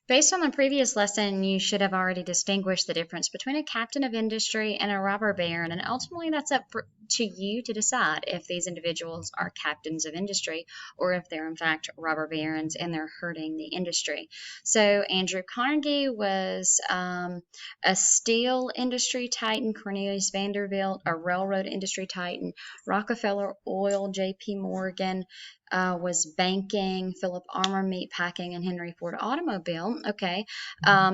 Based on the previous lesson, you should have already distinguished the difference between a captain of industry and a robber baron, and ultimately that's up to you to decide if these individuals are captains of industry or if they're in fact robber barons and they're hurting the industry. So Andrew Carnegie was a steel industry titan, Cornelius Vanderbilt, a railroad industry titan, Rockefeller Oil, J.P. Morgan, was banking, Philip Armour meat packing, and Henry Ford automobile. Okay,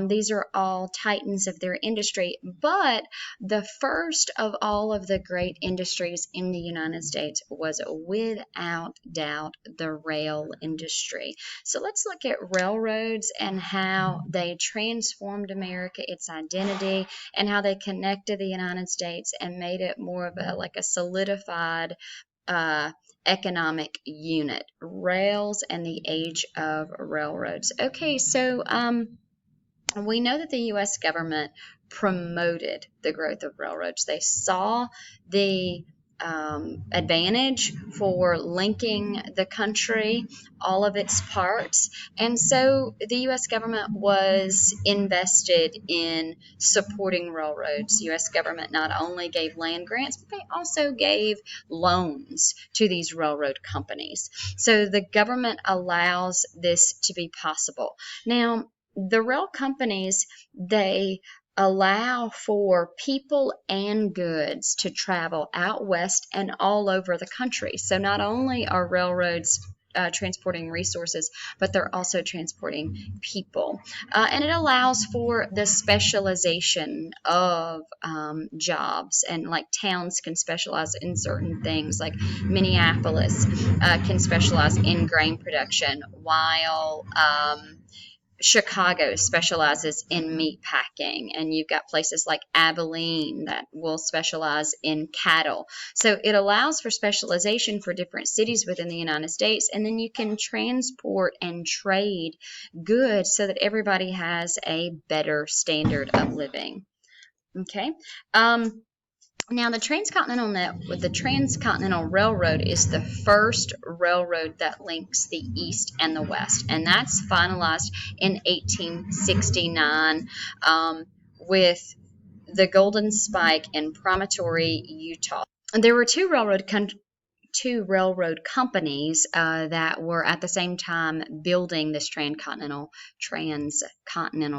these are all titans of their industry, but the first of all of the great industries in the United States was without doubt the rail industry. So let's look at railroads and how they transformed America, its identity, and how they connected the United States and made it more of a like a solidified economic unit. Rails and the age of railroads. Okay, so we know that the U.S. government promoted the growth of railroads. They saw the advantage for linking the country, all of its parts, and so the U.S. government was invested in supporting railroads. The U.S. government not only gave land grants, but they also gave loans to these railroad companies. So the government allows this to be possible. Now, the rail companies, they allow for people and goods to travel out west and all over the country. So not only are railroads transporting resources, but they're also transporting people. And it allows for the specialization of jobs, and like towns can specialize in certain things, like Minneapolis can specialize in grain production, while Chicago specializes in meat packing, and you've got places like Abilene that will specialize in cattle. So it allows for specialization for different cities within the United States, and then you can transport and trade goods so that everybody has a better standard of living. Okay. Now, the Transcontinental Railroad is the first railroad that links the East and the West, and that's finalized in 1869 with the Golden Spike in Promontory, Utah. There were two railroad companies that were at the same time building this Transcontinental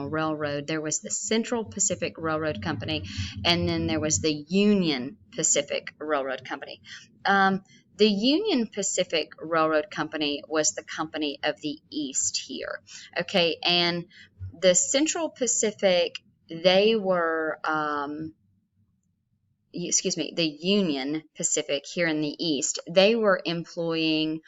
Railroad. There was the Central Pacific Railroad Company, and then there was the Union Pacific Railroad Company. The Union Pacific Railroad Company was the company of the East here. Okay, and the Central Pacific, they were the Union Pacific here in the East, they were employing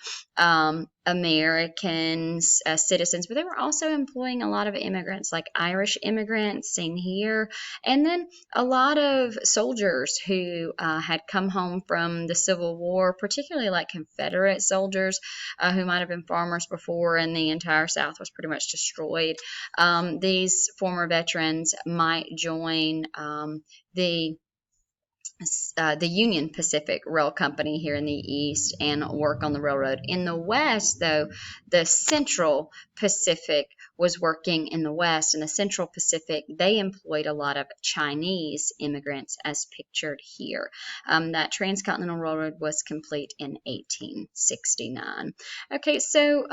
Americans, citizens, but they were also employing a lot of immigrants, like Irish immigrants seen here, and then a lot of soldiers who had come home from the Civil War, particularly like Confederate soldiers who might have been farmers before, and the entire South was pretty much destroyed. These former veterans might join the Union Pacific Rail Company here in the East and work on the railroad. In the West, though, the Central Pacific was working in the West, and the Central Pacific, they employed a lot of Chinese immigrants, as pictured here. That Transcontinental Railroad was complete in 1869. Okay, so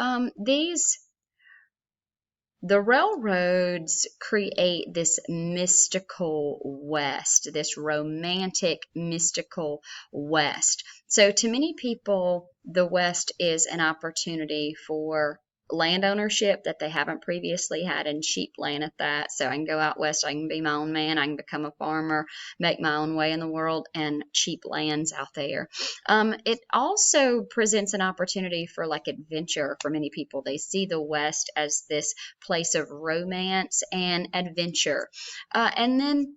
the railroads create this mystical West, this romantic, mystical West. So to many people, the West is an opportunity for land ownership that they haven't previously had, and cheap land at that. So I can go out west, I can be my own man, I can become a farmer, make my own way in the world, and cheap lands out there. It also presents an opportunity for like adventure for many people. They see the West as this place of romance and adventure. And then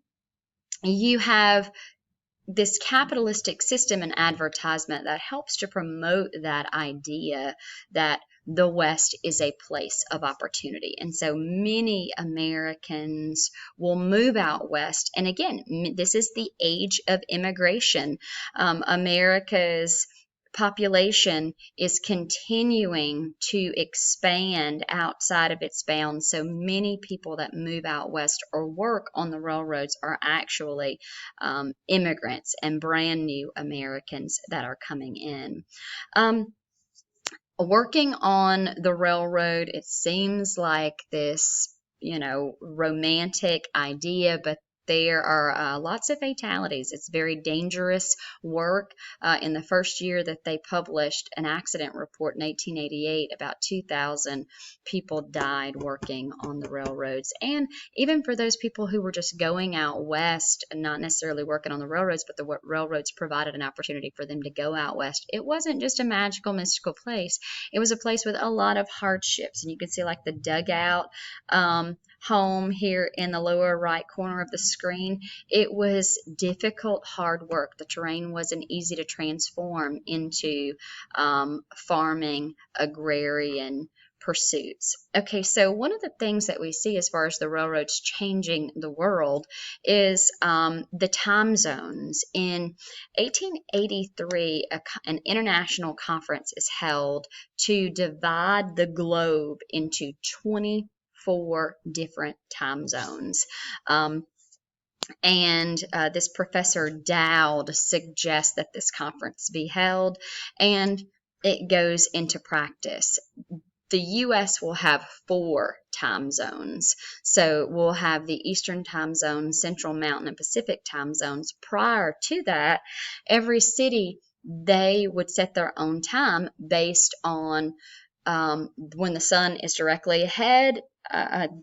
you have this capitalistic system and advertisement that helps to promote that idea that the West is a place of opportunity. And so many Americans will move out west. And again, this is the age of immigration. America's population is continuing to expand outside of its bounds. So many people that move out west or work on the railroads are actually immigrants and brand new Americans that are coming in. Working on the railroad, it seems like this, romantic idea, but there are lots of fatalities. It's very dangerous work. In the first year that they published an accident report in 1888, about 2,000 people died working on the railroads. And even for those people who were just going out west and not necessarily working on the railroads, but the railroads provided an opportunity for them to go out west, it wasn't just a magical, mystical place. It was a place with a lot of hardships. And you can see like the dugout home here in the lower right corner of the screen. It was difficult, hard work. The terrain wasn't easy to transform into farming, agrarian pursuits. Okay, so one of the things that we see as far as the railroads changing the world is the time zones. In 1883, an international conference is held to divide the globe into 24 different time zones. And this Professor Dowd suggests that this conference be held, and it goes into practice. The U.S. will have 4 time zones. So we'll have the Eastern time zone, Central, Mountain, and Pacific time zones. Prior to that, every city, they would set their own time based on when the sun is directly ahead.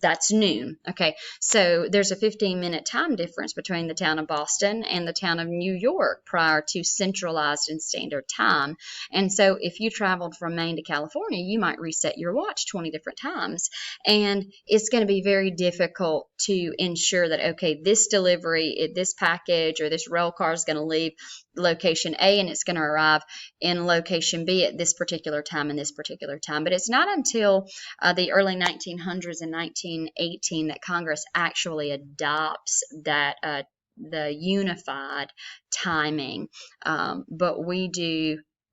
That's noon. Okay, so there's a 15-minute time difference between the town of Boston and the town of New York prior to centralized and standard time. And so if you traveled from Maine to California, you might reset your watch 20 different times. And it's going to be very difficult to ensure that, okay, this delivery, this package, or this rail car is going to leave location A and it's going to arrive in location B at this particular time and this particular time. But it's not until the early 1900s and 1918 that Congress actually adopts that the unified timing. But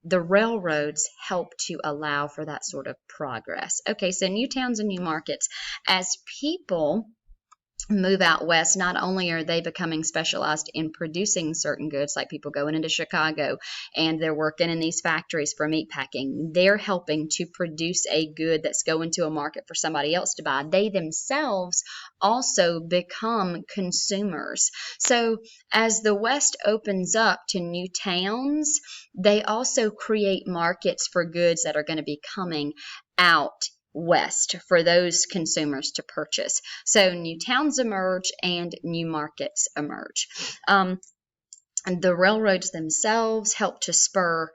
the railroads help to allow for that sort of progress. Okay, so new towns and new markets. As people move out west, not only are they becoming specialized in producing certain goods, like people going into Chicago and they're working in these factories for meat packing, they're helping to produce a good that's going to a market for somebody else to buy. They themselves also become consumers. So as the West opens up to new towns, they also create markets for goods that are going to be coming out west for those consumers to purchase. So new towns emerge and new markets emerge. And the railroads themselves help to spur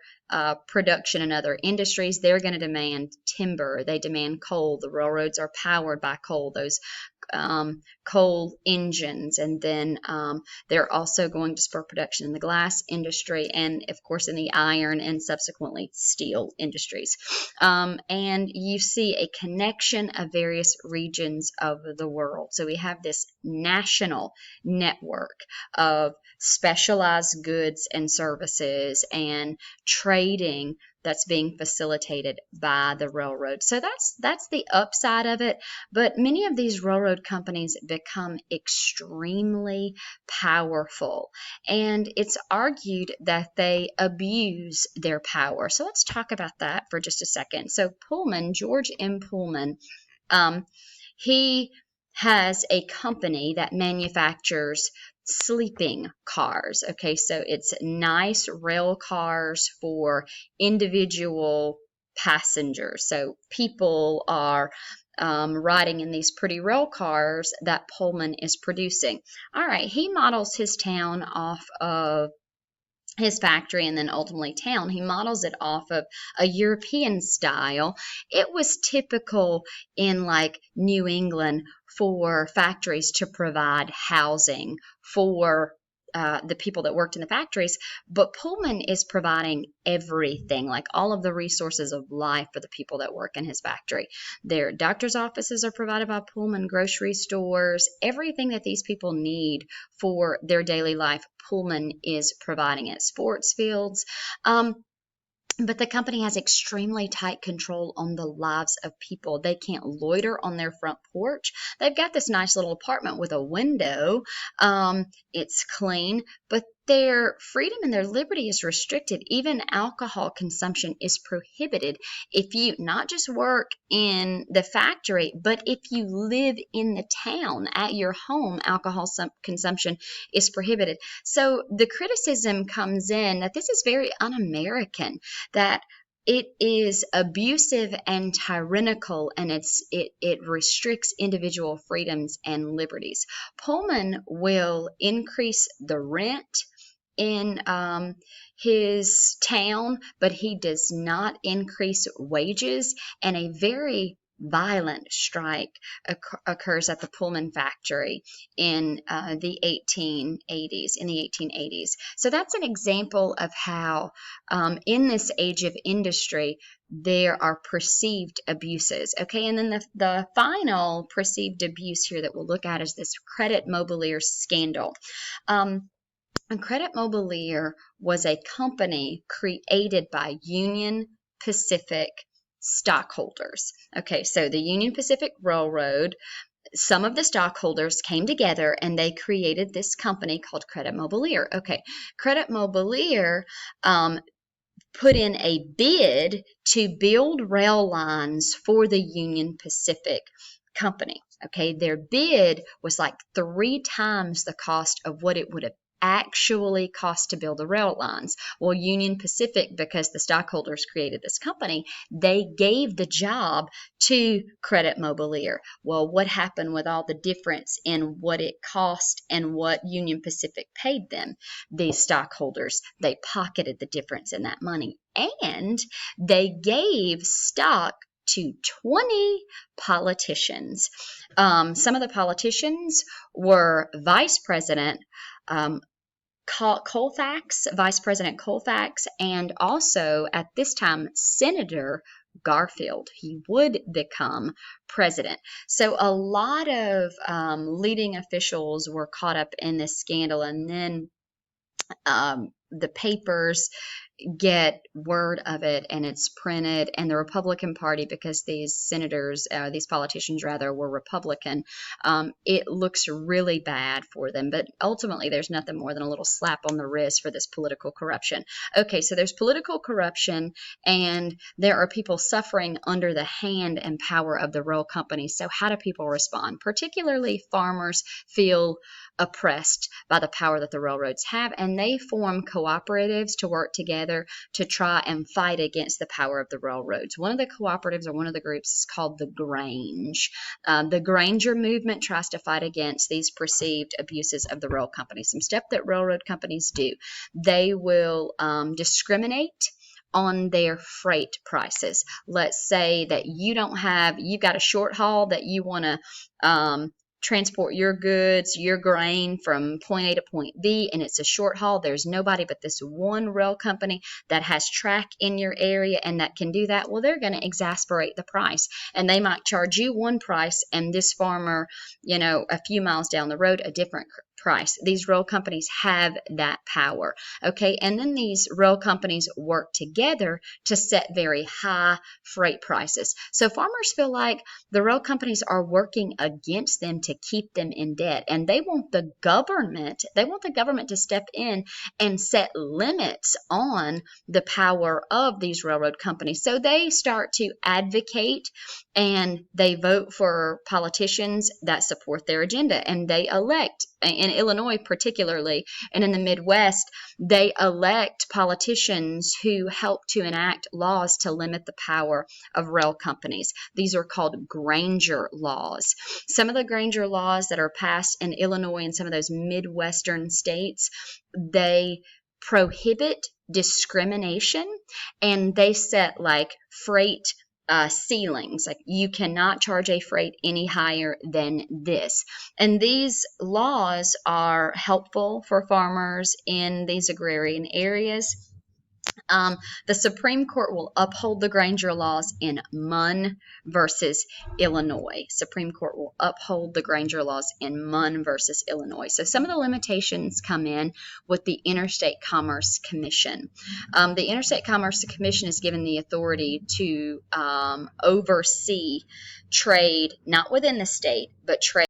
production in other industries. They're going to demand timber. They demand coal. The railroads are powered by coal, those coal engines. And then they're also going to spur production in the glass industry and, of course, in the iron and subsequently steel industries. And you see a connection of various regions of the world. So we have this national network of specialized goods and services and trading that's being facilitated by the railroad. So that's the upside of it. But many of these railroad companies become extremely powerful, and it's argued that they abuse their power. So let's talk about that for just a second. So Pullman, George M. Pullman, he has a company that manufactures sleeping cars. Okay, so it's nice rail cars for individual passengers. So people are riding in these pretty rail cars that Pullman is producing. All right, he models his town off of his factory and then ultimately town. He models it off of a European style. It was typical in like New England for factories to provide housing for the people that worked in the factories, but Pullman is providing everything, like all of the resources of life for the people that work in his factory. Their doctor's offices are provided by Pullman, grocery stores, everything that these people need for their daily life, Pullman is providing it. Sports fields. But the company has extremely tight control on the lives of people. They can't loiter on their front porch. They've got this nice little apartment with a window. It's clean, but their freedom and their liberty is restricted. Even alcohol consumption is prohibited if you not just work in the factory, but if you live in the town at your home, alcohol consumption is prohibited. So the criticism comes in that this is very un-American, that it is abusive and tyrannical, and it restricts individual freedoms and liberties. Pullman will increase the rent in his town, but he does not increase wages, and a very violent strike occurs at the Pullman factory in the 1880s. So that's an example of how in this age of industry there are perceived abuses. Okay, and then the final perceived abuse here that we'll look at is this Credit Mobilier scandal. And Credit Mobilier was a company created by Union Pacific stockholders. Okay, so the Union Pacific Railroad, some of the stockholders came together and they created this company called Credit Mobilier. Okay, Credit Mobilier put in a bid to build rail lines for the Union Pacific company. Okay, their bid was like 3 times the cost of what it would have actually cost to build the rail lines. Well, Union Pacific, because the stockholders created this company, they gave the job to Credit Mobilier. Well, what happened with all the difference in what it cost and what Union Pacific paid them? These stockholders, they pocketed the difference in that money, and they gave stock to 20 politicians. Some of the politicians were Vice President Colfax, Vice President Colfax, and also at this time Senator Garfield. He would become president. So a lot of leading officials were caught up in this scandal, and then the papers get word of it and it's printed, and the Republican Party, because these senators, these politicians rather, were Republican, it looks really bad for them. But ultimately there's nothing more than a little slap on the wrist for this political corruption. Okay, so there's political corruption and there are people suffering under the hand and power of the rail companies. So how do people respond? Particularly farmers feel oppressed by the power that the railroads have, and they form cooperatives to work together to try and fight against the power of the railroads. One of the cooperatives, or one of the groups, is called the Grange. The Granger movement tries to fight against these perceived abuses of the rail companies. Some stuff that railroad companies do: they will discriminate on their freight prices. Let's say that you've got a short haul that you want to transport your goods, your grain from point A to point B, and it's a short haul. There's nobody but this one rail company that has track in your area and that can do that. Well, they're going to exasperate the price, and they might charge you one price, and this farmer, a few miles down the road, a different price. These rail companies have that power. Okay, and then these rail companies work together to set very high freight prices. So farmers feel like the rail companies are working against them to keep them in debt, and they want the government to step in and set limits on the power of these railroad companies. So they start to advocate and they vote for politicians that support their agenda, and they elect, in Illinois particularly, and in the Midwest, they elect politicians who help to enact laws to limit the power of rail companies. These are called Granger Laws. Some of the Granger Laws that are passed in Illinois and some of those Midwestern states, they prohibit discrimination, and they set like freight ceilings, like you cannot charge a freight any higher than this. And these laws are helpful for farmers in these agrarian areas. The Supreme Court will uphold the Granger Laws in Munn versus Illinois. Supreme Court will uphold the Granger Laws in Munn versus Illinois. So some of the limitations come in with the Interstate Commerce Commission. The Interstate Commerce Commission is given the authority to oversee trade, not within the state, but trade